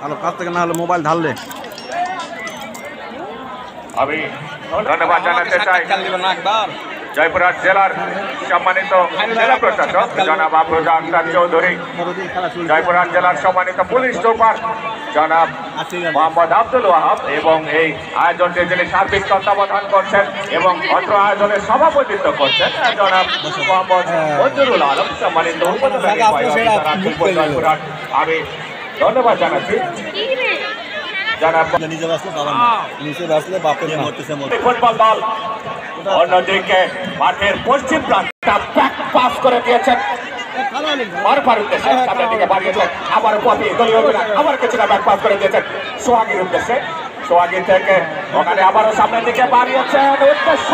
আলো কাছ থেকে না হলে মোবাইল ঢাললে আমি ধন্যবাদ জানাতে চাই জয়পুরহাট জেলার সম্মানিত জেলা প্রশাসক জনাব আফরোজা আক্তার চৌধুরী, জয়পুরহাট জেলার সম্মানিত পুলিশ সুপার জনাব মোহাম্মদ আব্দুল ওয়াহাব এবং এই আয়োজনটি যিনি সার্বিক তত্ত্বাবধান করছেন এবং অত্র আয়োজনের সভাপতিত্ব করছেন জনাব মোহাম্মদ মঞ্জুরুল আলম, সম্মানিত জয়পুরহাট। আমি ধন্যবাদ জানাচ্ছি ফুটবল দল। অন্যদিকে মাঠের পশ্চিম প্রান্তটা ব্যাক পাস করে দিয়েছেন মারুফার উদ্দেশ্যে, সামনের দিকে বাড়িয়েছেন আবার পপি দলীয় আবার কিছুটা ব্যাক পাস করে দিয়েছেন সোহাগীর উদ্দেশ্যে, সোহাগী থেকে ওখানে আবারও সামনের দিকে বাড়িয়েছেন উদ্দেশ্য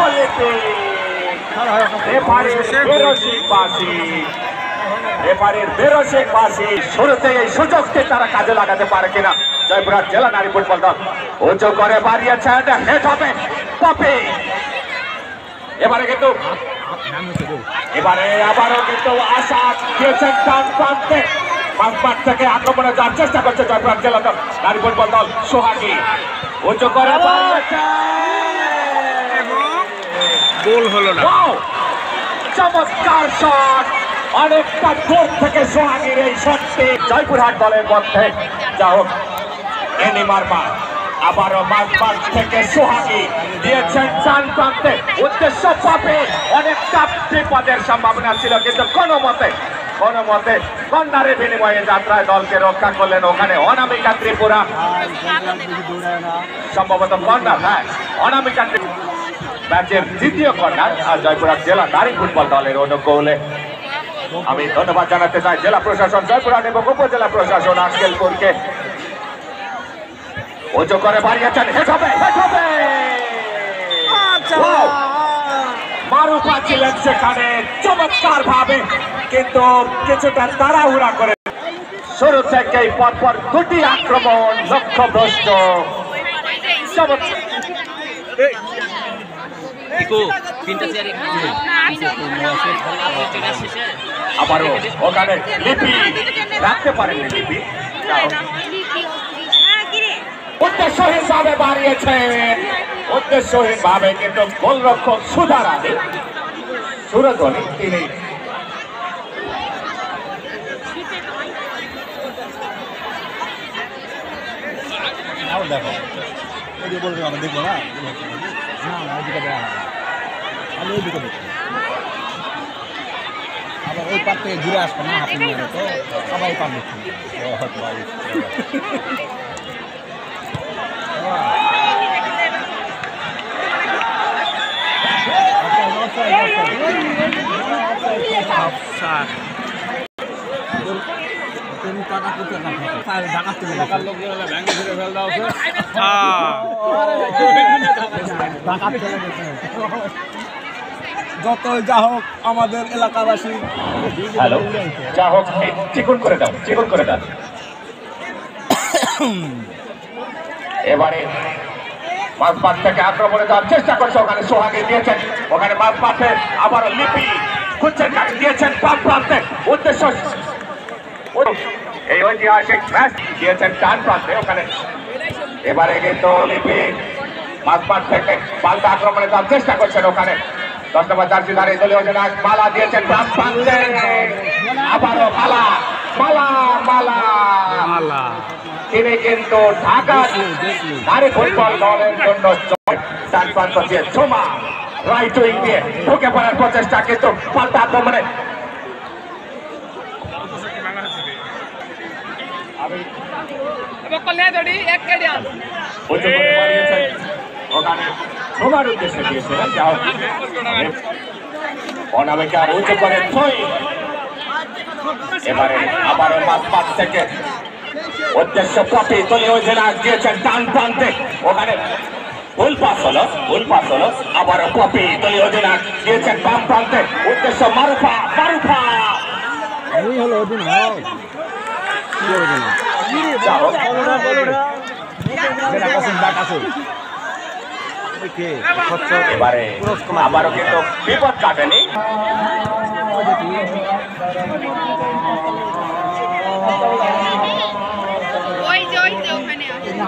এবারের বেরসিক বাসী শুরুতে এই সুযোগটি তারা কাজে লাগাতে পারে কিনা জয়পুরহাট জেলা নারী ফুটবল দল। উঁচু করে বাড়িয়েছেন হেড হবে পপি, এবারে কিন্তু আবারও কিন্তু আশা দিয়েছেন ডান প্রান্তে মাঝমাঠ থেকে আক্রমণে যাওয়ার চেষ্টা করছে জয়পুরহাট জেলা দল নারী ফুটবল দল। সোহাগী উঁচু করে গোল হলো না, চমৎকার শট, অনেকটা দূর থেকে সোহাগীর এই শটটি জয়পুরহাট দলের মধ্যে। যা হোক এনি মারমা আবারও মাঝমাঠ থেকে সোহাগী দিয়েছেন ডান প্রান্তে উদ্দেশ্য পাবে, অনেকটা বিপদের সম্ভাবনা ছিল কিন্তু কোনো মতে কর্নারের বিনিময়ে যাত্রায় দলকে রক্ষা করলেন ওখানে অনামিকা ত্রিপুরা, সম্ভবত কর্নার, হ্যাঁ অনামিকা ম্যাচের দ্বিতীয় কর্নার আর জয়পুরহাট জেলা নারী ফুটবল দলের অনুকূলে। আমি ধন্যবাদ জানাতে চাই জেলা প্রশাসন জয়পুরহাট এবং উপজেলা প্রশাসন আজকেলপুরকে। উঁচু করে বাড়িয়েছেন হেড হবে মারুফা ছিলেন সেখানে চমৎকার ভাবে কিন্তু কিছুটা তাড়াহুড়া করে শুরু থেকেই পরপর দুটি আক্রমণ লক্ষ্যভ্রষ্ট। আবারও ওখানে লিপি রাখতে পারেননি, লিপি উদ্দেশ্যহীন ভাবে বাড়িয়েছেন, উদ্দেশ্যহীন ভাবে কিন্তু গোলরক্ষক সুধার আলী সুরজনী তিনি দেখবো না আবার ওই পার থেকে ঘুরে আসবো না হাতে নিয়ে তো সবাই পারবে যতই যা হোক আমাদের এলাকাবাসী হ্যালো যা হোক চিকন করে দাও এবারে মাঝমাঠ থেকে আক্রমণে যাওয়ার চেষ্টা করছে ওখানে সোহাগী দিয়েছেন ওখানে মাঝমাঠে আবার লিপি খুঁজছেন কাছে দিয়েছেন বাম প্রান্তে উদ্দেশ্য এই ঐতিহাসিক ম্যাচ দিয়েছেন ডান প্রান্তে ওখানে। এবারে কিন্তু লিপি মাঝমাঠ থেকে পাল্টা আক্রমণে যাওয়ার চেষ্টা করছেন ওখানে 10 নম্বর জার্সি ধারী দলীয় অধিনায়ক মালা দিয়েছেন বাম প্রান্তে আবারও মালা তিনি কিন্তু ঢাকা নারী ফুটবল দলের জন্য ডান প্রান্ত দিয়ে ছোমা রাইট উইং দিয়ে ঢুকে পড়ার প্রচেষ্টা কিন্তু পাল্টা আক্রমণে ওখানে ছোমার উদ্দেশ্যে দিয়েছিলেন যা হোক অনামিকা উঁচু করে এবারে আবারও মাঝমাঠ থেকে উদ্দেশ্য পপি দলীয় অধিনায়ক দিয়েছেন ডান প্রান্তে ওখানে ভুল পাস হলো আবারও পপি দলীয় অধিনায়ক দিয়েছেন বাম প্রান্তে উদ্দেশ্য মারুফা হলো অধিনায়ক এবারে আবারও কিন্তু বিপদ কাটেনি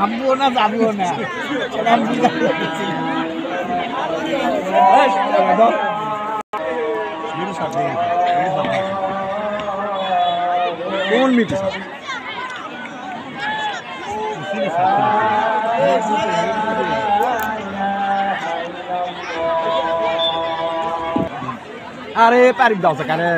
নামবো না যাবো না কোন মিটে আরে পারি দাও কারে